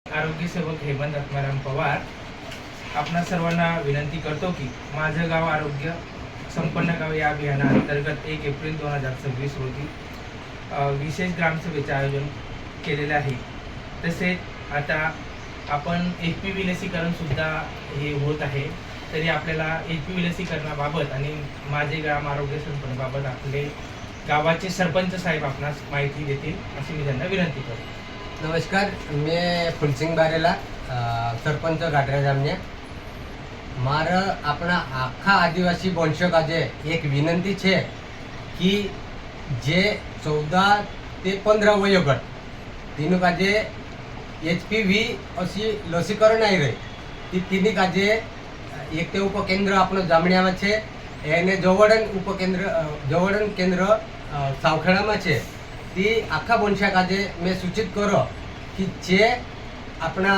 आरोग्य सेवक हेमंत आत्माराम पवार आपणा सर्वांना विनंती करतो की माझं गाव आरोग्य संपन्न गाव या अभियानाअंतर्गत 1 एप्रिल 2026 रोजी विशेष ग्रामसभेचे आयोजन केलेले आहे। तसेच आता आपण HPV लसीकरण सुद्धा हे होत आहे, तरी आपल्याला HPV लसीकरणाबाबत आणि माझे ग्राम आरोग्य संपन्नबाबत आपले गावाचे सरपंच साहेब आपणास माहिती देतील अशी मी त्यांना विनंती करतो। नमस्कार, मैं फुलसिंह बारेला सरपंच गाडरा जामने। मारा अपना आखा आदिवासी वंशक आज एक विनंती है कि जे 14 ते 15 वयोगट तीन काजे HPV अशी लसीकरण आई रही ती तीन काजे एक ते उपकेंद्र आपण जामण्याમાં છે એને જોવડન કેન્દ્ર સાવખેડામાં છે। ती आखा वंशा काजे मैं सूचित करो कि जे अपना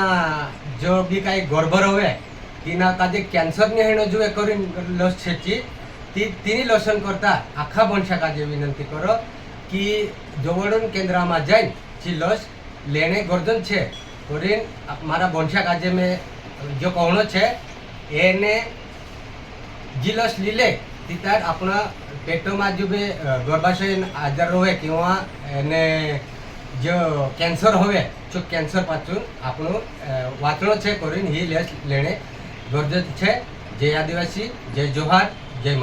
जो भी काही गर्भर हवे तीना काजे कैंसर ने हेणो जो करी लस छेची तीनी लसन करता आखा वंशा काजे विनंती करो कि जोवड़न केंद्र में जाइन ची लस लेने गर्जन छे करीन मारा वंशा काजे में जो कहणो छे एने जी लस लीले तितार अपना पेटो में जो भी गर्भाशय आजार होवे किंवा एने जो कैंसर होवे जो कैंसर पासून आपण वाचणो छे करीन ही लस लेणे गरजेचं छे। जय आदिवासी, जय जोहार, जय